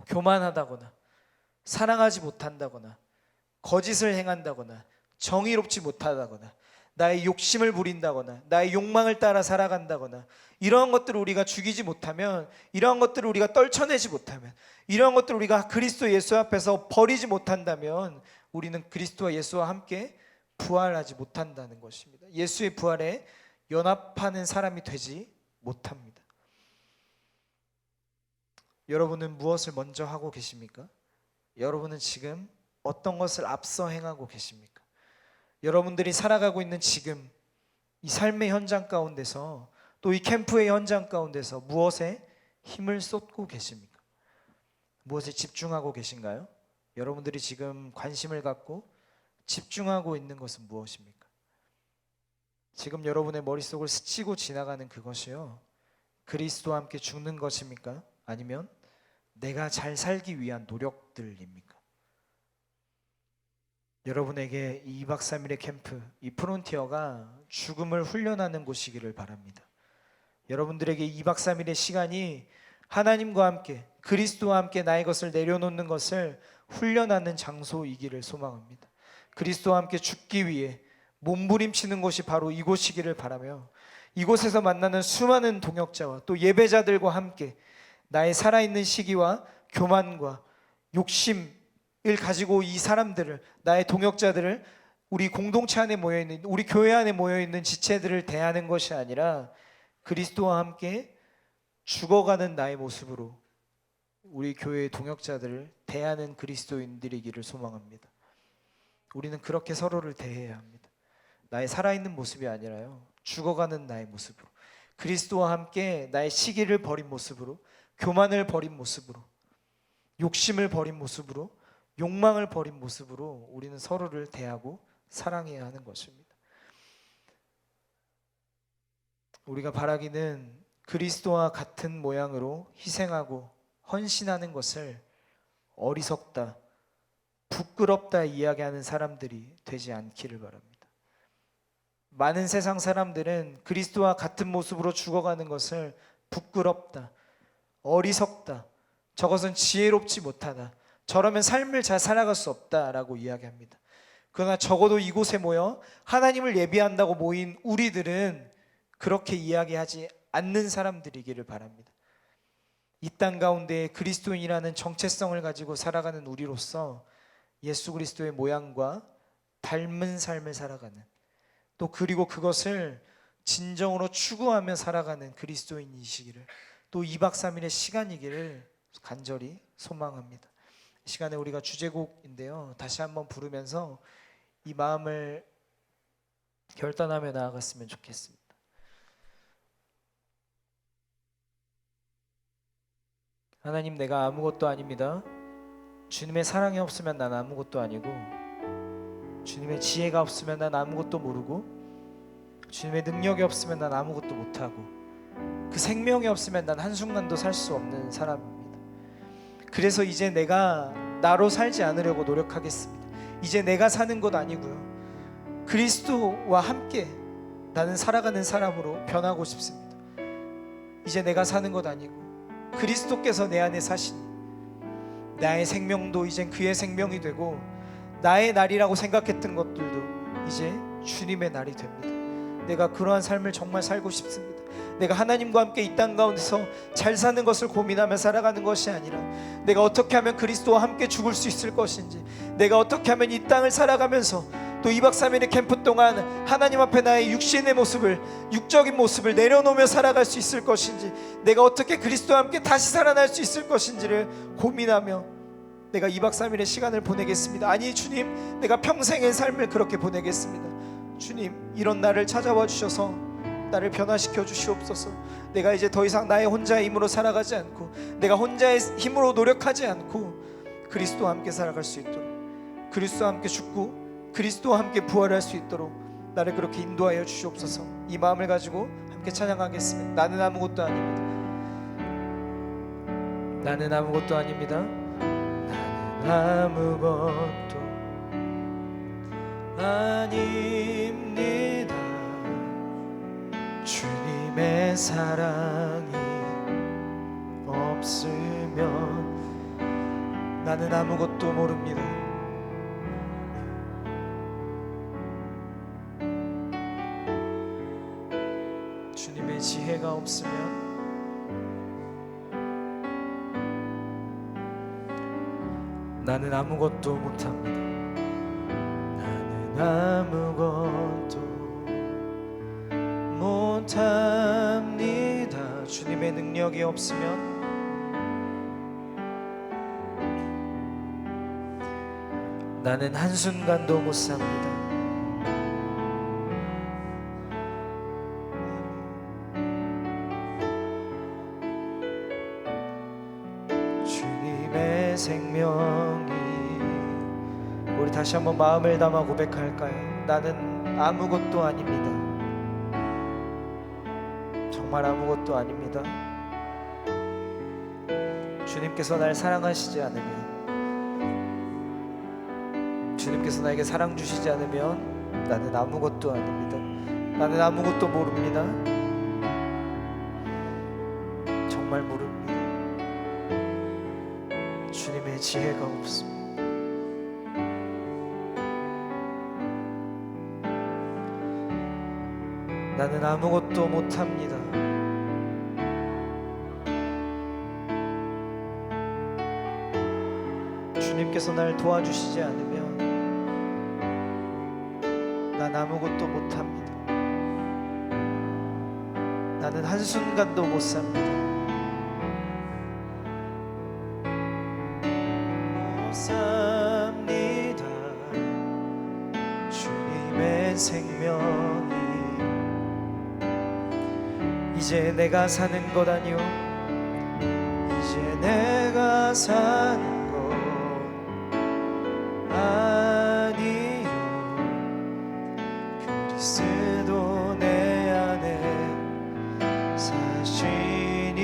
교만하다거나 사랑하지 못한다거나 거짓을 행한다거나 정의롭지 못하다거나 나의 욕심을 부린다거나 나의 욕망을 따라 살아간다거나 이러한 것들을 우리가 죽이지 못하면, 이러한 것들을 우리가 떨쳐내지 못하면, 이러한 것들을 우리가 그리스도 예수 앞에서 버리지 못한다면 우리는 그리스도와 예수와 함께 부활하지 못한다는 것입니다. 예수의 부활에 연합하는 사람이 되지 못합니다. 여러분은 무엇을 먼저 하고 계십니까? 여러분은 지금 어떤 것을 앞서 행하고 계십니까? 여러분들이 살아가고 있는 지금 이 삶의 현장 가운데서, 또 이 캠프의 현장 가운데서 무엇에 힘을 쏟고 계십니까? 무엇에 집중하고 계신가요? 여러분들이 지금 관심을 갖고 집중하고 있는 것은 무엇입니까? 지금 여러분의 머릿속을 스치고 지나가는 그것이요, 그리스도와 함께 죽는 것입니까? 아니면 내가 잘 살기 위한 노력들입니까? 여러분에게 이 2박 3일의 캠프, 이 프론티어가 죽음을 훈련하는 곳이기를 바랍니다. 여러분들에게 2박 3일의 시간이 하나님과 함께, 그리스도와 함께 나의 것을 내려놓는 것을 훈련하는 장소이기를 소망합니다. 그리스도와 함께 죽기 위해 몸부림치는 곳이 바로 이곳이기를 바라며, 이곳에서 만나는 수많은 동역자와 또 예배자들과 함께 나의 살아있는 시기와 교만과 욕심을 가지고 이 사람들을, 나의 동역자들을, 우리 공동체 안에 모여있는, 우리 교회 안에 모여있는 지체들을 대하는 것이 아니라 그리스도와 함께 죽어가는 나의 모습으로 우리 교회의 동역자들을 대하는 그리스도인들이기를 소망합니다. 우리는 그렇게 서로를 대해야 합니다. 나의 살아있는 모습이 아니라요, 죽어가는 나의 모습으로, 그리스도와 함께 나의 시기를 버린 모습으로, 교만을 버린 모습으로, 욕심을 버린 모습으로, 욕망을 버린 모습으로 우리는 서로를 대하고 사랑해야 하는 것입니다. 우리가 바라기는 그리스도와 같은 모양으로 희생하고 헌신하는 것을 어리석다, 부끄럽다 이야기하는 사람들이 되지 않기를 바랍니다. 많은 세상 사람들은 그리스도와 같은 모습으로 죽어가는 것을 부끄럽다, 어리석다, 저것은 지혜롭지 못하다, 저러면 삶을 잘 살아갈 수 없다라고 이야기합니다. 그러나 적어도 이곳에 모여 하나님을 예비한다고 모인 우리들은 그렇게 이야기하지 않는 사람들이기를 바랍니다. 이 땅 가운데 그리스도인이라는 정체성을 가지고 살아가는 우리로서 예수 그리스도의 모양과 닮은 삶을 살아가는, 또 그리고 그것을 진정으로 추구하며 살아가는 그리스도인이시기를, 또 2박 3일의 시간이기를 간절히 소망합니다. 이 시간에 우리가 주제곡인데요, 다시 한번 부르면서 이 마음을 결단하며 나아갔으면 좋겠습니다. 하나님, 내가 아무것도 아닙니다. 주님의 사랑이 없으면 난 아무것도 아니고, 주님의 지혜가 없으면 난 아무것도 모르고, 주님의 능력이 없으면 난 아무것도 못하고, 그 생명이 없으면 난 한순간도 살 수 없는 사람입니다. 그래서 이제 내가 나로 살지 않으려고 노력하겠습니다. 이제 내가 사는 것 아니고요, 그리스도와 함께 나는 살아가는 사람으로 변하고 싶습니다. 이제 내가 사는 것 아니고 그리스도께서 내 안에 사시니 나의 생명도 이젠 그의 생명이 되고, 나의 날이라고 생각했던 것들도 이제 주님의 날이 됩니다. 내가 그러한 삶을 정말 살고 싶습니다. 내가 하나님과 함께 이 땅 가운데서 잘 사는 것을 고민하며 살아가는 것이 아니라, 내가 어떻게 하면 그리스도와 함께 죽을 수 있을 것인지, 내가 어떻게 하면 이 땅을 살아가면서 또 2박 3일의 캠프 동안 하나님 앞에 나의 육신의 모습을, 육적인 모습을 내려놓으며 살아갈 수 있을 것인지, 내가 어떻게 그리스도와 함께 다시 살아날 수 있을 것인지를 고민하며 내가 2박 3일의 시간을 보내겠습니다. 아니 주님, 내가 평생의 삶을 그렇게 보내겠습니다. 주님, 이런 나를 찾아와 주셔서 나를 변화시켜 주시옵소서. 내가 이제 더 이상 나의 혼자의 힘으로 살아가지 않고, 내가 혼자의 힘으로 노력하지 않고 그리스도와 함께 살아갈 수 있도록, 그리스도와 함께 죽고 그리스도와 함께 부활할 수 있도록 나를 그렇게 인도하여 주시옵소서. 이 마음을 가지고 함께 찬양하겠습니다. 나는 아무것도 아닙니다. 나는 아무것도 아닙니다. 나는 아무것도 아닙니다. 주님의 사랑이 없으면 나는 아무것도 모릅니다. 주님의 지혜가 없으면 나는 아무것도 못합니다. 나는 아무것도 못합니다. 주님의 능력이 없으면 나는 한순간도 못 삽니다. 주님의 생명이, 우리 다시 한번 마음을 담아 고백할까요? 나는 아무것도 아닙니다. 정말 아무것도 아닙니다. 주님께서 날 사랑하시지 않으면, 주님께서 나에게 사랑 주시지 않으면 나는 아무것도 아닙니다. 나는 아무것도 모릅니다. 정말 모릅니다. 주님의 지혜가 없습니다. 나는 아무것도 못합니다. 주님께서 날 도와주시지 않으면 난 아무것도 못합니다. 나는 한순간도 못 삽니다. 못 삽니다. 주님의 생명이 이제 내가 사는 것 아니요, 이제 내가 사는 아니요, 그리스도 내 안에 사시니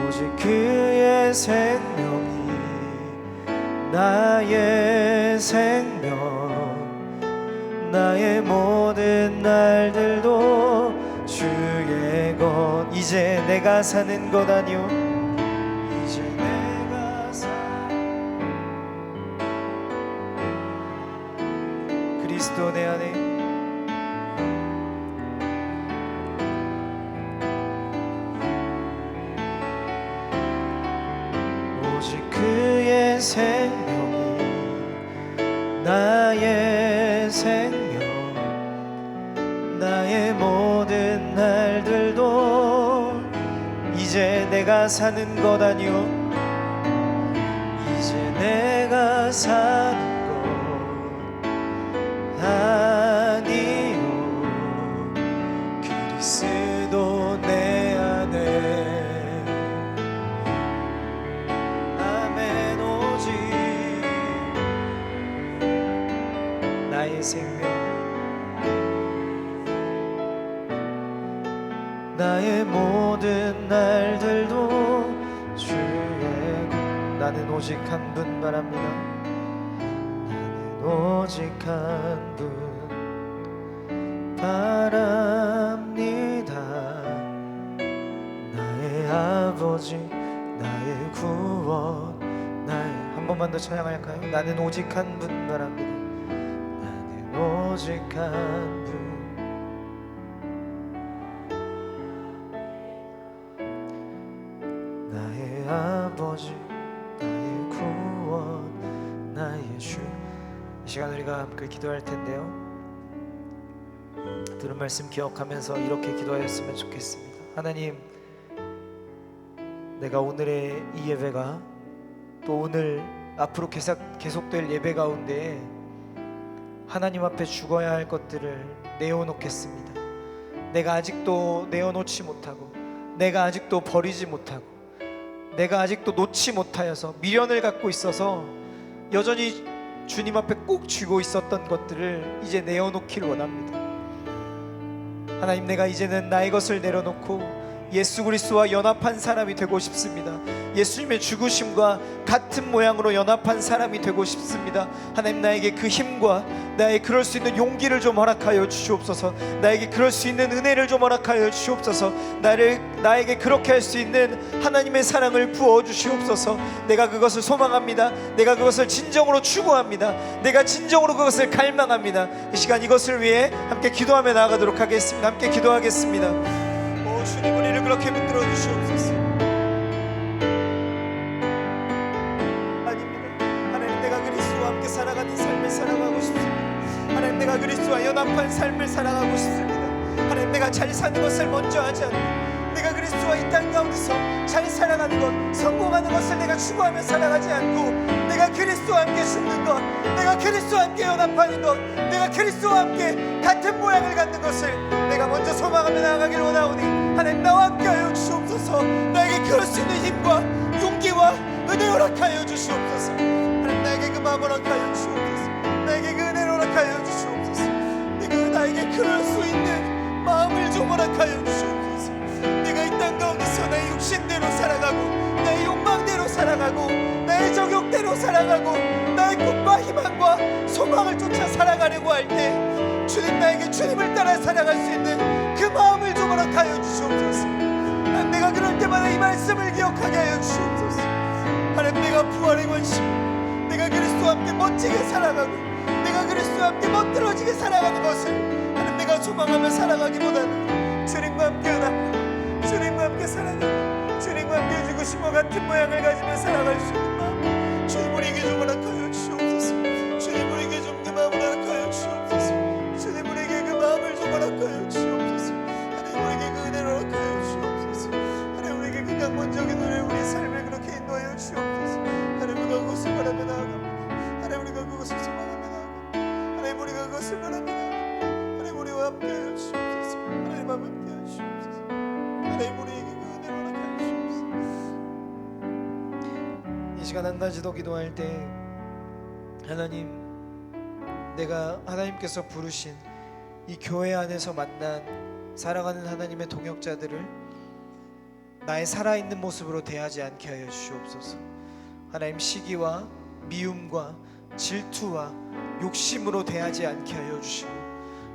오직 그의 생명이 나의 생명, 나의 모든 날들도 주의 것. 이제 내가 사는 것 아니요, 이제 내가 그리스도 내 안에 오직 그의 생명이 나의 생명, 나의 모든 날들도 이제 내가 사는 것 아니요, 이제 내가 사는 아니요, 그리스도 내 안에. 아멘. 오직 나의 생명, 나의 모든 날들도 주의 것. 나는 오직 한 분 바랍니다. 오직 한 분 바랍니다. 나의 아버지, 나의 구원, 나의. 한 번만 더 찬양할까요? 나는 오직 한 분 바랍니다. 나는 오직 한 분. 나의 아버지, 나의 구원, 나의 주. 이 시간 우리가 함께 기도할 텐데요, 들은 말씀 기억하면서 이렇게 기도하였으면 좋겠습니다. 하나님, 내가 오늘의 이 예배가 또 오늘 앞으로 계속될 예배 가운데 하나님 앞에 죽어야 할 것들을 내어놓겠습니다. 내가 아직도 내어놓지 못하고, 내가 아직도 버리지 못하고, 내가 아직도 놓지 못하여서 미련을 갖고 있어서 여전히 주님 앞에 꼭 쥐고 있었던 것들을 이제 내어놓기를 원합니다. 하나님, 내가 이제는 나의 것을 내려놓고 예수 그리스도와 연합한 사람이 되고 싶습니다. 예수님의 죽으심과 같은 모양으로 연합한 사람이 되고 싶습니다. 하나님, 나에게 그 힘과 나의 그럴 수 있는 용기를 좀 허락하여 주시옵소서. 나에게 그럴 수 있는 은혜를 좀 허락하여 주시옵소서. 나에게 그렇게 할 수 있는 하나님의 사랑을 부어 주시옵소서. 내가 그것을 소망합니다. 내가 그것을 진정으로 추구합니다. 내가 진정으로 그것을 갈망합니다. 이 시간 이것을 위해 함께 기도하며 나아가도록 하겠습니다. 함께 기도하겠습니다. 오 주님, 우리를 그렇게 붙들어 주시옵소서. 하나님, 내가 그리스도와 함께 살아가는 삶을 살아가고 싶습니다. 하나님, 내가 그리스도와 연합한 삶을 살아가고 싶습니다. 하나님, 내가 잘 사는 것을 먼저 하지 않고 내가 그리스도와 이 땅 가운데서 잘 살아가는 것, 성공하는 것을 내가 추구하며 살아가지 않고 내가 그리스도와 함께 죽는 것, 내가 그리스도와 함께 연합하는 것, 내가 그리스도와 함께 같은 모양을 갖는 것을 내가 먼저 소망하며 나아가길 원하오니 하나님, 나와 함께하여 주시옵소서. 나에게 그럴 수 있는 힘과 용기와 은혜 허락하여 주시옵소서. 하나님, 나에게 그 마음 허락하여 주시옵소서. 나에게 그 은혜를 허락하여 주시옵소서. 내가 나에게 그럴 수 있는 마음을 좀 허락하여 주시옵소서. 내가 이 땅 가운데서 나의 육신대로 살아가고 나의 욕망대로 살아가고 나의 정욕대로 살아가고 나의 꿈과 희망과 소망을 쫓아 살아가려고 할 때 주님, 나에게 주님을 따라 살아갈 수 있는 그 마음을 좀 허락하여 주시옵소서. 하나님, 내가 그럴 때마다 이 말씀을 기억하게 하여 주시옵소서. 하나님, 내가 부활의 관심, 내가 그리스도와 함께 멋지게 살아가고 내가 그리스도와 함께 멋들어지게 살아가는 것을 하나님, 내가 소망하며 살아가기보다는 주님과 함께 연합하고 주님과 함께 살아가고 주님과 함께 죽으심과 같은 모양을 가지며 살아갈 수 있는 마음, 주님 우리에게 좀 허락하여 주시옵소서. 주님 우리에게 좀 그 마음을 허락하여 주시옵소서. 주님 우리에게 그 마음을 좀 허락하여 주시옵소서. 하나님, 우리에게 그 은혜를 허락하여 주시옵소서. 하나님, 우리에게 그 강권적인 은혜, 우리의 삶을 그렇게 인도하여 주시옵소서. 하나님, 우리가 그것을 바라며 나아갑니다. 하나님, 우리가 그것을 소망하며 나아갑니다. 하나님, 우리가 그것을 바라며 나아갑니다. 하나님, 우리와 함께하여 주시옵소서. 하나님, 함께하여 주시옵소서. 하나님, 우리에게 그 은혜를 허락하여 주시옵소서. 이 시간 한 가지 더 기도할 때 하나님, 내가 하나님께서 부르신 이 교회 안에서 만난 살아가는 하나님의 동역자들을 나의 살아있는 모습으로 대하지 않게 하여 주시옵소서. 하나님, 시기와 미움과 질투와 욕심으로 대하지 않게 하여 주시고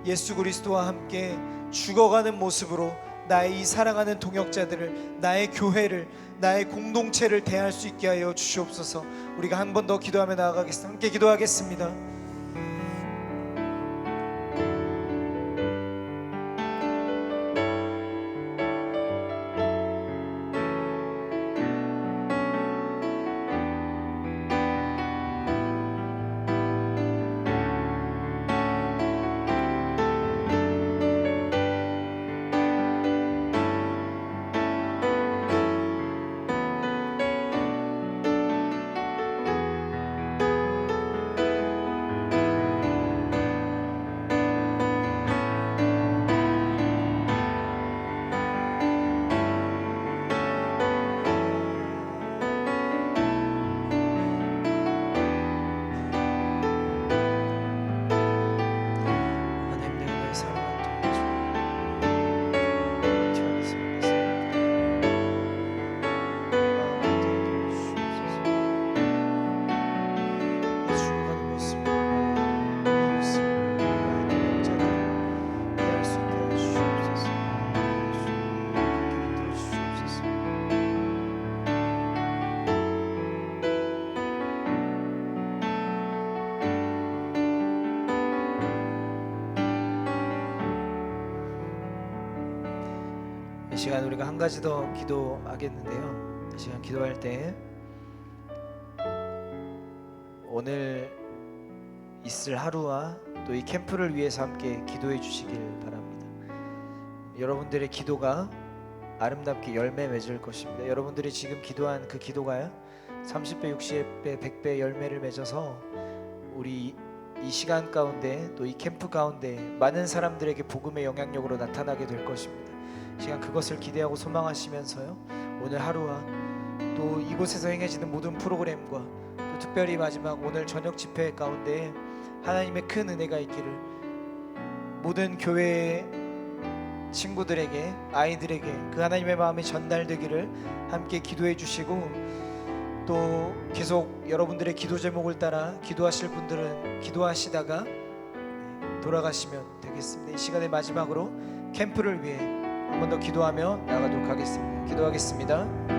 예수 그리스도와 함께 죽어가는 모습으로 나의 이 사랑하는 동역자들을, 나의 교회를, 나의 공동체를 대할 수 있게 하여 주시옵소서. 우리가 한 번 더 기도하며 나아가겠습니다. 함께 기도하겠습니다. 이 시간 우리가 한 가지 더 기도하겠는데요. 이 시간 기도할 때 오늘 있을 하루와 또 이 캠프를 위해서 함께 기도해 주시길 바랍니다. 여러분들의 기도가 아름답게 열매 맺을 것입니다. 여러분들이 지금 기도한 그 기도가 30배, 60배, 100배 열매를 맺어서 우리 이 시간 가운데 또 이 캠프 가운데 많은 사람들에게 복음의 영향력으로 나타나게 될 것입니다. 시간 그것을 기대하고 소망하시면서요, 오늘 하루와 또 이곳에서 행해지는 모든 프로그램과 또 특별히 마지막 오늘 저녁 집회 가운데 하나님의 큰 은혜가 있기를, 모든 교회에 친구들에게, 아이들에게 그 하나님의 마음이 전달되기를 함께 기도해 주시고, 또 계속 여러분들의 기도 제목을 따라 기도하실 분들은 기도하시다가 돌아가시면 되겠습니다. 이 시간의 마지막으로 캠프를 위해 한 번 더 기도하며 나가도록 하겠습니다. 기도하겠습니다.